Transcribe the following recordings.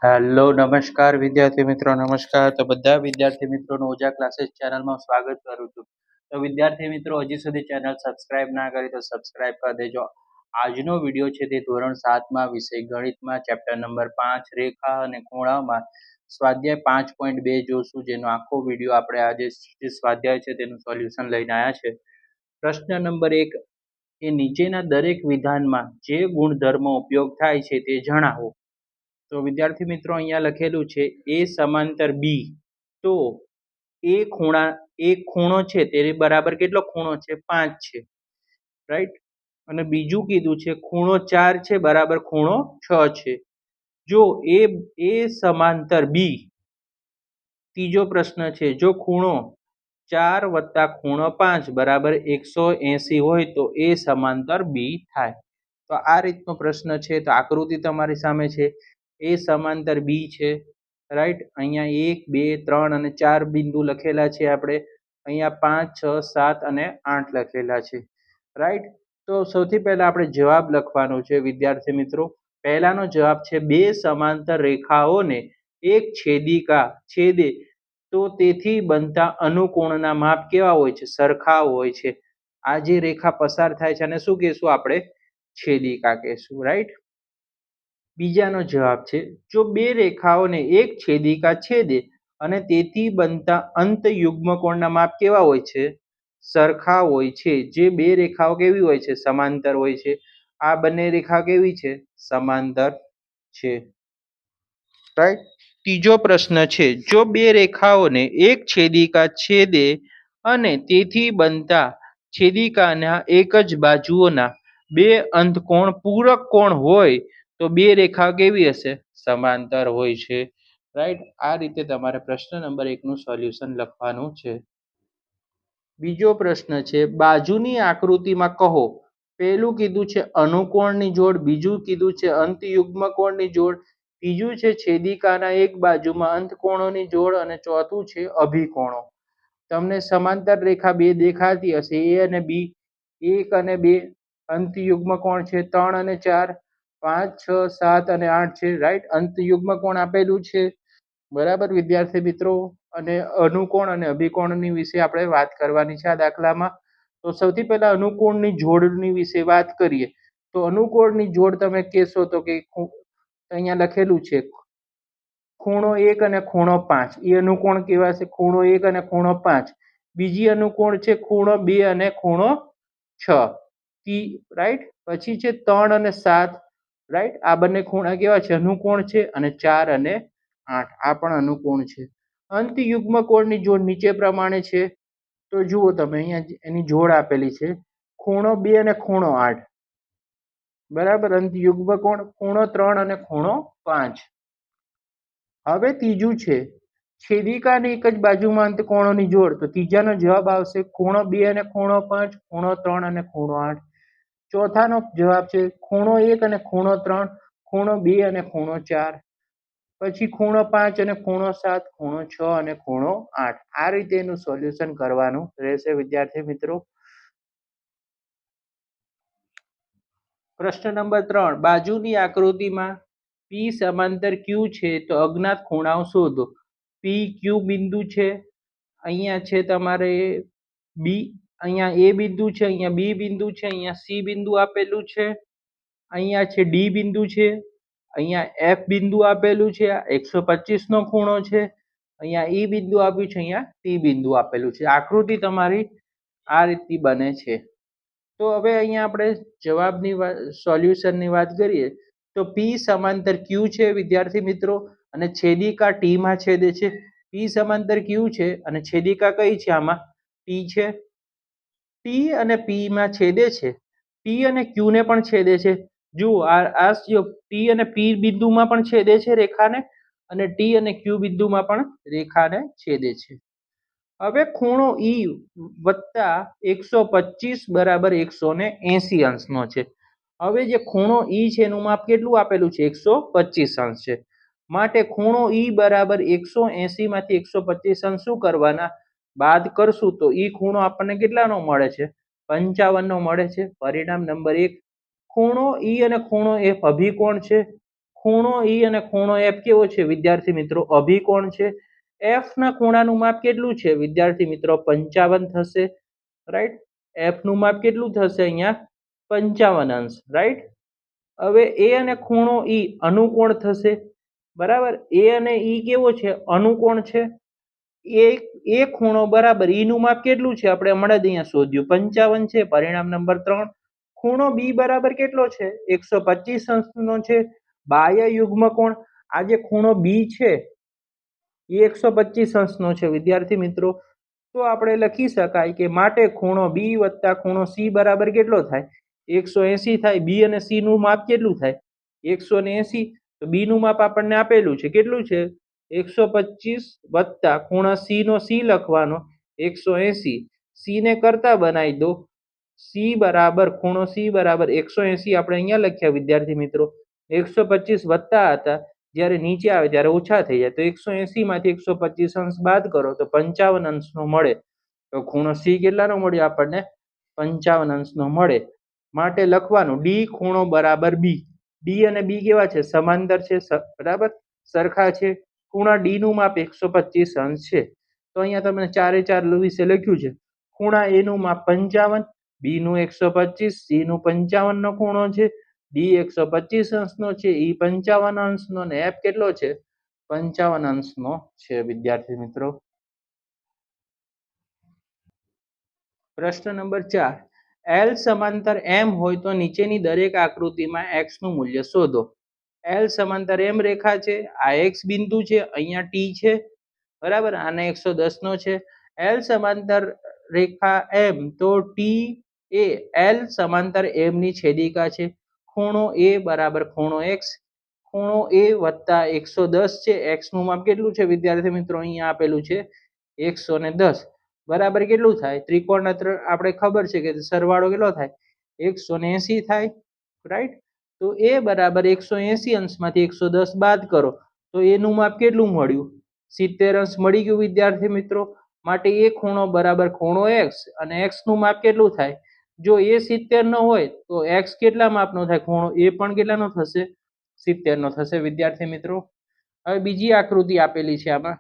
Hello નમસ્કાર વિદ્યાર્થી મિત્રો, નમસ્કાર. તો બધા વિદ્યાર્થી મિત્રોનું ઓજા ક્લાસીસ ચેનલમાં સ્વાગત કરું છું. તો વિદ્યાર્થી મિત્રો, હજી સુધી ચેનલ સબસ્ક્રાઇબ ના કરી તો સબસ્ક્રાઇબ કરી દેજો. આજનો વિડીયો છે તે ધોરણ 7માં વિષય ગણિતમાં ચેપ્ટર નંબર 5 રેખા અને ખૂણામાં સ્વાધ્યાય 5.2 જોશું, જેનો આખો વિડીયો આપણે આજે જે સ્વાધ્યાય છે તેનું સોલ્યુશન લઈને આવ્યા છે. પ્રશ્ન નંબર 1, એ નીચેના દરેક વિધાનમાં જે ગુણધર્મો ઉપયોગ થાય છે તે જણાવો. તો વિદ્યાર્થી મિત્રો, અહીંયા લખેલું છે એ સમાંતર બી. તો એ ખૂણો છે તે બરાબર કેટલો ખૂણો છે? 5 છે, રાઈટ. અને બીજું કીધું છે ખૂણો 4 છે બરાબર ખૂણો 6 છે. જો એ સમાંતર બી. ત્રીજો પ્રશ્ન છે, જો ખૂણો 4 વત્તા ખૂણો 5 બરાબર 180 હોય તો એ સમાંતર બી થાય. તો આ રીતનો પ્રશ્ન છે. તો આકૃતિ તમારી સામે છે, એ સમાંતર બી છે, રાઈટ. અહીંયા 1 2 3 અને 4 બિંદુ લખેલા છે આપણે. અહીંયા 5 6 7 અને 8 લખેલા છે, રાઈટ. તો સૌથી પહેલા આપણે જવાબ લખવાનો છે વિદ્યાર્થી મિત્રો. પહેલાનો જવાબ છે, બે સમાંતર રેખાઓને એક છેદિકા છેદે તો તેથી બનતા અનુકોણના માપ કેવા હોય છે? સરખા હોય છે. આ જે રેખા પસાર થાય છે અને શું કહેશું આપણે? છેદિકા કહેશું, રાઈટ. બીજાનો જવાબ છે, જો બે રેખાઓને એક છેદિકા છેદે અને તેથી બનતા અંત યુગ્મકોણના માપ કેવા હોય છે? સરખા હોય છે. જે બે રેખાઓ કેવી હોય છે? સમાંતર હોય છે. આ બંને રેખા કેવી છે? સમાંતર છે, રાઈટ. ત્રીજો પ્રશ્ન છે, જો બે રેખાઓને એક છેદિકા છેદે અને તેથી બનતા છેદિકાના એક જ બાજુઓના બે અંતકોણ પૂરક કોણ હોય તો બે રેખા કેવી હશે? સમાંતર હોય છે, રાઈટ. આ રીતે તમારે પ્રશ્ન નંબર 1 નું સોલ્યુશન લખવાનું છે. બીજો પ્રશ્ન છે, બાજુની આકૃતિમાં કહો. પહેલું કીધું છે અનુકોણની જોડ, બીજું કીધું છે અંતયુગ્મકોણની જોડ, ત્રીજું છે છેદિકાના એક બાજુમાં અંતકોણોની જોડ અને ચોથું છે અભિકોણો. તમને સમાંતર રેખા બે દેખાતી હશે, એ અને બી. 1 અને 2 અંતયુગ્મકોણ છે, 3 અને 4, 5 6 7 અને 8 છે, રાઈટ. અંતયુગ્મકોણ આપેલું છે, બરાબર વિદ્યાર્થી મિત્રો. અને અનુકોણ અને અભિકોણની વિશે આપણે વાત કરવાની છે આ દાખલામાં. તો સૌથી પહેલા અનુકોણની જોડની વિશે વાત કરીએ. તો અનુકોણની જોડ તમે કહેશો તો કે અહીંયા લખેલું છે ખૂણો 1 અને ખૂણો 5. એ અનુકોણ કેવા છે? ખૂણો 1 અને ખૂણો 5. બીજી અનુકોણ છે ખૂણો 2 અને ખૂણો 6, રાઈટ. પછી છે 3 અને 7, રાઈટ. આ બંને ખૂણા કેવા છે? અનુકોણ છે. અને 4 અને 8 આ પણ અનુકોણ છે. અંતયુગ્મકોણની જોડ નીચે પ્રમાણે છે. તો જુઓ તમે, અહીંયા એની જોડ આપેલી છે, ખૂણો 2 અને ખૂણો 8, બરાબર. અંતયુગ્મકોણ ખૂણો 3 અને ખૂણો 5. હવે ત્રીજું છે છેદિકાની એક જ બાજુમાં અંતકોણોની જોડ. તો ત્રીજાનો જવાબ આવશે ખૂણો 2 અને ખૂણો 5, ખૂણો 3 અને ખૂણો 8. ચોથાનો જવાબ છે ખૂણો 1 અને ખૂણો 3, ખૂણો 2 અને ખૂણો 4, પછી ખૂણો 5 અને ખૂણો 7, ખૂણો 6 અને ખૂણો 8. આ રીતે એનું સોલ્યુશન કરવાનું રહેશે વિદ્યાર્થી મિત્રો. પ્રશ્ન નંબર 3, બાજુની આકૃતિમાં પી સમાંતર ક્યુ છે તો અજ્ઞાત ખૂણાઓ શોધો. પી ક્યુ બિંદુ છે, અહીંયા છે તમારે બી, અહીંયા એ બિંદુ છે, અહીંયા બી બિંદુ છે, અહીંયા સી બિંદુ આપેલું છે, અહીંયા છે ડી બિંદુ છે, અહીંયા એફ બિંદુ આપેલું છે, 125 નો ખૂણો છે, અહીંયા ઈ બિંદુ આપ્યું છે, અહીંયા ટી બિંદુ આપેલું છે. આકૃતિ તમારી આ રીતની બને છે. તો હવે અહીંયા આપણે જવાબની સોલ્યુશનની વાત કરીએ તો પી સમાંતર ક્યુ છે વિદ્યાર્થી મિત્રો, અને છેદિકા ટી માં છેદે છે. પી સમાંતર ક્યુ છે અને છેદિકા કઈ છે? આમાં ટી છે. ટી અને પી માં છેદે છે, ટી અને ક્યુ ને પણ છેદે છે. જુઓ, આ ટી અને પી બિંદુમાં પણ છેદે છે રેખાને, અને ટી અને ક્યુ બિંદુમાં પણ રેખાને છેદે છે. હવે ખૂણો ઈ વત્તા 125 બરાબર 180 અંશનો છે. હવે જે ખૂણો ઈ છે એનું માપ કેટલું આપેલું છે? 125 અંશ છે. માટે ખૂણો ઈ બરાબર 180 માંથી 125 અંશ શું કરવાના? બાદ કરશું તો ઈ ખૂણો આપણને કેટલાનો મળે છે? 55 નો મળે છે. પરિણામ નંબર 1. ખૂણો ઈ અને ખૂણો એફ અભિકોણ છે. ખૂણો ઈ અને ખૂણો એફ કેવો છે વિદ્યાર્થી મિત્રો? અભિકોણ છે. એફ ના ખૂણાનું માપ કેટલું છે વિદ્યાર્થી મિત્રો? 55 થશે, રાઈટ. એફ નું માપ કેટલું થશે અહીંયા? 55 અંશ, રાઈટ. હવે એ અને ખૂણો ઈ અનુકોણ થશે, બરાબર. એ અને ઈ કેવો છે? અનુકોણ છે. એ ખૂણો બરાબર ઈ નું માપ કેટલું છે આપણે હમણાં જ અહીંયા શોધ્યું, 55 છે. પરિણામ નંબર 3. ખૂણો બી બરાબર કેટલો છે? 125 અંશનો છે. બાહ્ય યુગ્મ કોણ, આ જે ખૂણો બી છે એ 125 અંશનો છે વિદ્યાર્થી મિત્રો. તો આપણે લખી શકાય કે માટે ખૂણો બી વત્તા ખૂણો સી બરાબર કેટલો થાય? 180 થાય. બી અને સી નું માપ કેટલું થાય? 180. તો બી નું માપ આપણને આપેલું છે, કેટલું છે? 125 વત્તા ખૂણા સી નો સી લખવાનો 180. સી ને કરતા બનાવી દો. સી બરાબર ખૂણો સી બરાબર 180 આપણે અહીંયા લખ્યા વિદ્યાર્થી મિત્રો. 125 વત્તા હતા, જ્યારે નીચે આવે ત્યારે ઓછા થઈ જાય. તો 180 માંથી 125 અંશ બાદ કરો તો 55 અંશનો મળે. તો ખૂણો સી કેટલાનો મળ્યો આપણને? 55 અંશનો મળે. માટે લખવાનું ડી ખૂણો બરાબર બી. ડી અને બી કેવા છે? સમાંતર છે, બરાબર, સરખા છે. ખૂણા ડી નું માપ 125 અંશ છે. તો અહીંયા તમે 4 વિશે લખ્યું છે. ખૂણા એ નું માપ 55, બી નું 125, સી નું 55 નો ખૂણો છે. ડી 125 અંશનો છે, ઈ 55 અંશનો, ને એફ કેટલો છે? 55 અંશનો છે વિદ્યાર્થી મિત્રો. પ્રશ્ન નંબર 4. એલ સમાંતર એમ હોય તો નીચેની દરેક આકૃતિમાં એક્સ નું મૂલ્ય શોધો. એલ સમાંતર એમ રેખા છે, આ એક્સ બિંદુ છે, અહીંયા ટી છે, બરાબર. આને 110 નો છે. એલ સમાંતર રેખા એમ, તો ટી એ એલ સમાંતર એમ ની છેદિકા છે. ખૂણો એ બરાબર ખૂણો એક્સ. ખૂણો એ વત્તા 110 છે. એક્સ નું માપ કેટલું છે વિદ્યાર્થી મિત્રો? અહીંયા આપેલું છે 110. બરાબર કેટલું થાય? ત્રિકોણ આપણે ખબર છે કે સરવાળો કેટલો થાય? 180 થાય, રાઈટ. તો એ બરાબર 180 અંશમાંથી 110 બાદ કરો તો એનું માપ કેટલું મળ્યું? 70 અંશ મળી ગયું વિદ્યાર્થી મિત્રો. માટે એ ખૂણો બરાબર ખૂણો એક્સ, અને એક્સ નું માપ કેટલું થાય? જો એ 70 નો હોય તો એક્સ કેટલા માપનો થાય? ખૂણો એ પણ કેટલાનો થશે? 70 નો થશે વિદ્યાર્થી મિત્રો. હવે બીજી આકૃતિ આપેલી છે આમાં.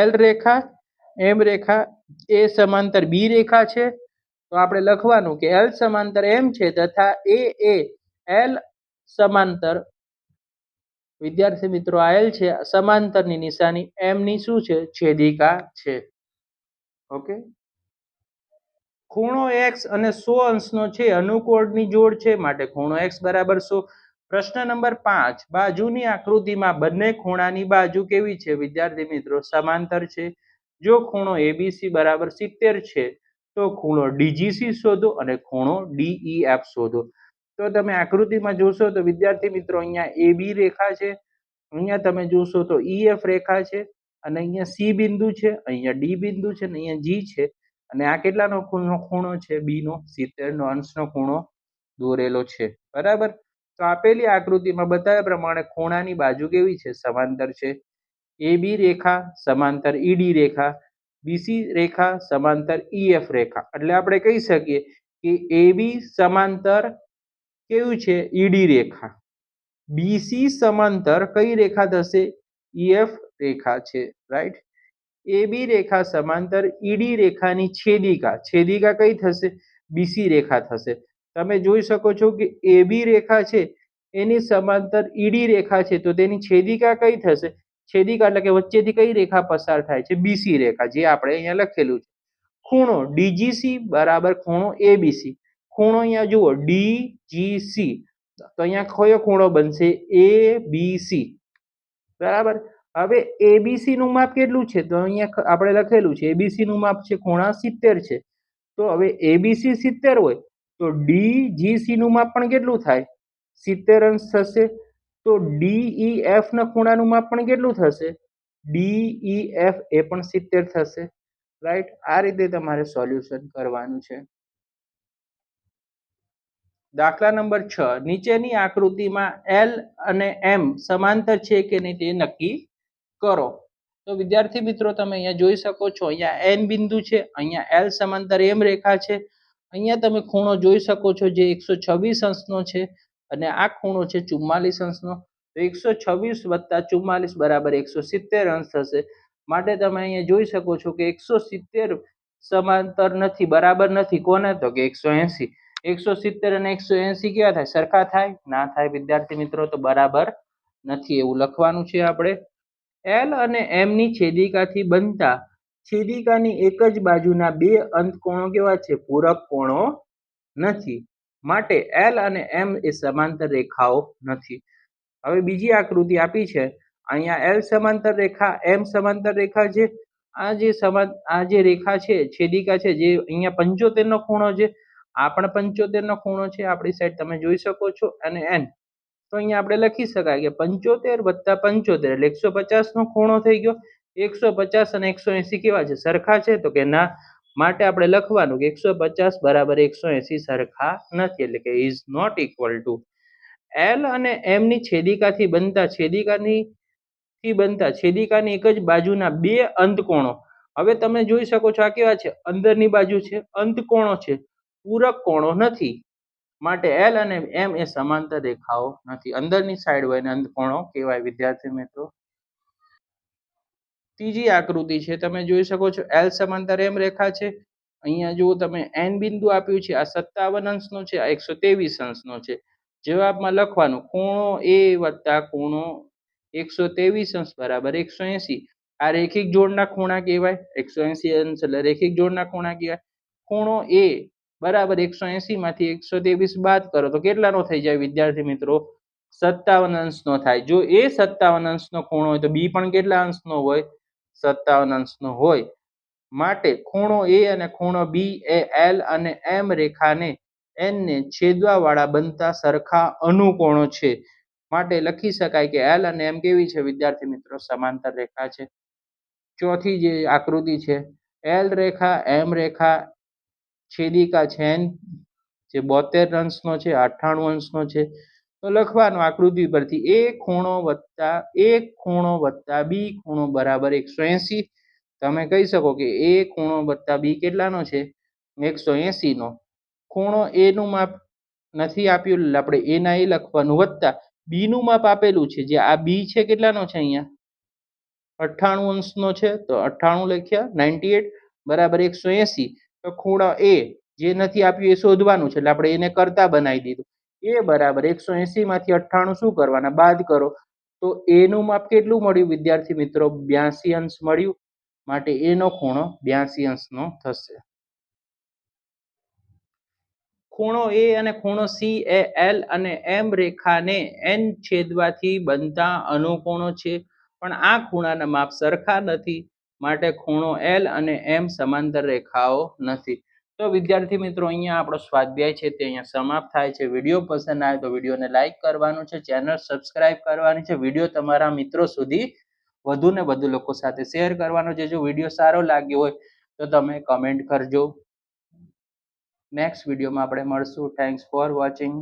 એલ રેખા, એમ રેખા એ સમાંતર બી રેખા છે. તો આપણે લખવાનું કે એલ સમાંતર એમ છે તથા એ એલ સમાંતર, વિદ્યાર્થી મિત્રો આ એલ છે, સમાંતરની નિશાની એમ ની શું છે? છેદિકા છે. ઓકે. ખૂણો એક્સ અને 100 અંશનો છે, અનુકોણની જોડ છે, માટે ખૂણો એક્સ બરાબર 100. પ્રશ્ન નંબર 5. બાજુની આકૃતિમાં બંને ખૂણાની બાજુ કેવી છે વિદ્યાર્થી મિત્રો? સમાંતર છે. જો ખૂણો એબીસી બરાબર 70 છે તો ખૂણો ડીજીસી શોધો અને ખૂણો ડીઈએફ શોધો. તો તમે આકૃતિમાં જોશો તો વિદ્યાર્થી મિત્રો અહીંયા એબી રેખા છે, અહીંયા તમે જોશો તો ઈએફ રેખા છે, અને અહીંયા સી બિંદુ છે, અહીંયા ડી બિંદુ છે, અને અહીંયા જી છે. અને આ કેટલાનો ખૂણો છે? બી નો 70 નો અંશનો ખૂણો દોરેલો છે, બરાબર. તો આપેલી આકૃતિમાં બતાવ્યા પ્રમાણે ખૂણાની બાજુ કેવી છે? સમાંતર છે. એબી રેખા સમાંતર ઈડી રેખા, બીસી રેખા સમાંતર ઈએફ રેખા. એટલે આપણે કહી શકીએ કે એબી સમાંતર કેવું છે? ઈડી રેખા. બીસી સમાંતર કઈ રેખા થશે? ઈએફ રેખા છે, રાઈટ. એબી રેખા સમાંતર ઈડી રેખાની છેદિકા, છેદિકા કઈ થશે? બીસી રેખા થશે. તમે જોઈ શકો છો કે એબી રેખા છે એની સમાંતર ઈડી રેખા છે, તો તેની છેદિકા કઈ થશે? છેદિકા એટલે કે વચ્ચેથી કઈ રેખા પસાર થાય છે? બીસી રેખા, જે આપણે અહીંયા લખેલું છે. ખૂણો ડીજીસી બરાબર ખૂણો એબીસી. ખૂણો અહીંયા જુઓ ડીજીસી, તો અહીંયા કયો ખૂણો બનશે? એબીસી, બરાબર. હવે એબીસી નું માપ કેટલું છે? તો અહીંયા આપણે લખેલું છે એબીસી નું માપ છે ખૂણા 70 છે. તો હવે એબીસી 70 હોય તો ડીજીસી નું માપ પણ કેટલું થાય? 70 અંશ થશે. તો ડીઈએફ ના ખૂણાનું માપ પણ કેટલું થશે? ડીઈએફ એ પણ 70 થશે, રાઈટ. આ રીતે તમારે સોલ્યુશન કરવાનું છે. દાખલા નંબર 6. નીચેની આકૃતિમાં એલ અને એમ સમાંતર છે કે નહીં તે નક્કી કરો. તો વિદ્યાર્થી મિત્રો તમે અહીંયા જોઈ શકો છો, અહીંયા એન બિંદુ છે, અહીંયા એલ સમાંતર એમ રેખા છે, અહીંયા તમે ખૂણો જોઈ શકો છો જે 126 અંશનો છે, અને આ ખૂણો છે 44 અંશનો. તો 126 વત્તા 44 બરાબર 170 અંશ થશે. માટે તમે અહીંયા જોઈ શકો છો કે 170 સમાંતર નથી, બરાબર નથી. કોને? તો કે 180. 170 અને 180 કેવા થાય? સરખા થાય? ના થાય વિદ્યાર્થી મિત્રો, તો બરાબર નથી એવું લખવાનું છે આપણે. એલ અને એમ ની છેદિકાથી બનતા છેદિકાની એક જ બાજુના બે અંતકોણો કેવા છે? પૂરક કોણો નથી. માટે એલ અને એમ એ સમાંતર રેખાઓ નથી. હવે બીજી આકૃતિ આપી છે. અહીંયા એલ સમાંતર રેખા, એમ સમાંતર રેખા છે. આ જે રેખા છે, છેદિકા છે, જે અહીંયા 75 નો ખૂણો છે, આ પણ 75 નો ખૂણો છે આપણી સાઈડ, તમે જોઈ શકો છો. અને એન તો અહીંયા આપણે લખી શકાય કે 75 વત્તા 75 એટલે 150 નો ખૂણો થઈ ગયો. 150 અને 180 કેવા છે? સરખા છે? તો કે ના. માટે આપણે લખવાનું કે 150 બરાબર 180 સરખા નથી, એટલે કે is not equal to. L અને એમ ની છેદિકાથી બનતા છેદિકાની એક જ બાજુના બે અંતકોણો. હવે તમે જોઈ શકો છો આ કેવા છે? અંદરની બાજુ છે, અંતકોણો છે, પૂરક કોણો નથી. માટે એલ અને એમ એ સમાંતર રેખાઓ નથી. અંદરની સાઈડ હોય ને અંતકોણો કહેવાય વિદ્યાર્થી મિત્રો. ત્રીજી આકૃતિ છે, તમે જોઈ શકો છો એલ સમાંતર એમ રેખા છે. અહીંયા જુઓ તમે, એન બિંદુ આપ્યું છે, આ 57 અંશનો છે, આ 123 અંશનો છે. જવાબમાં લખવાનું ખૂણો એ વત્તા ખૂણો 123 અંશ બરાબર 180. આ રેખિક જોડના ખૂણા કહેવાય. 180 અંશ એટલે રેખિક જોડના ખૂણા કહેવાય. ખૂણો એ બરાબર 180 માંથી 123 બાદ કરો તો કેટલાનો થઈ જાય વિદ્યાર્થી મિત્રો? 57 અંશનો થાય. જો એ 57 અંશનો ખૂણો હોય તો બી પણ કેટલા અંશનો હોય? 57 અંશનો હોય. માટે ખૂણો એ અને ખૂણો બી એ એલ અને એમ રેખાને એન ને છેદવા વાળા બનતા સરખા અનુકોણો છે. માટે લખી શકાય કે એલ અને એમ કેવી છે વિદ્યાર્થી મિત્રો? સમાંતર રેખા છે. ચોથી જે આકૃતિ છે, એલ રેખા એમ રેખા છેદિકા છે એન, જે 72 અંશનો છે, 98 અંશનો છે. તો લખવાનું આકૃતિ પરથી એ ખૂણો વત્તા બી ખૂણો બરાબર 180. તમે કહી શકો કે એ ખૂણો વત્તા બી કેટલાનો છે? 180 નો. ખૂણો એ નું માપ નથી આપ્યું એટલે આપણે એ ના એ લખવાનું, વત્તા બી નું માપ આપેલું છે, જે આ બી છે કેટલાનો છે? અહીંયા 98 અંશનો છે, તો 98 લખ્યા. 98 બરાબર 180. તો ખૂણો એ જે નથી આપ્યું એ શોધવાનું છે, એટલે આપણે એને કરતા બનાવી દીધું. એ બરાબર 180 માંથી 98 શું કરવાના? બાદ કરો. તો એ નું માપ કેટલું મળ્યું વિદ્યાર્થી મિત્રો? 82 અંશ મળ્યું. માટે એનો ખૂણો 82 અંશનો થશે. ખૂણો એ અને ખૂણો સી એ એલ અને એમ રેખાને એન છેદવાથી બનતા અનુકોણો છે, પણ આ ખૂણાના માપ સરખા નથી. માટે ખૂણો એલ અને એમ સમાંતર રેખાઓ નથી. તો વિદ્યાર્થી મિત્રો, અહીંયા આપણો સ્વાધ્યાય છે તે અહીંયા સમાપ્ત થાય છે. વિડીયો પસંદ આવે તો વિડીયોને લાઈક કરવાનું છે, ચેનલ સબસ્ક્રાઇબ કરવાની છે, વિડીયો તમારા મિત્રો સુધી વધુ ને વધુ લોકો સાથે શેર કરવાનો છે. જો વિડીયો સારો લાગ્યો હોય તો તમે કમેન્ટ કરજો. નેક્સ્ટ વિડીયોમાં આપણે મળશું. Thanks for watching.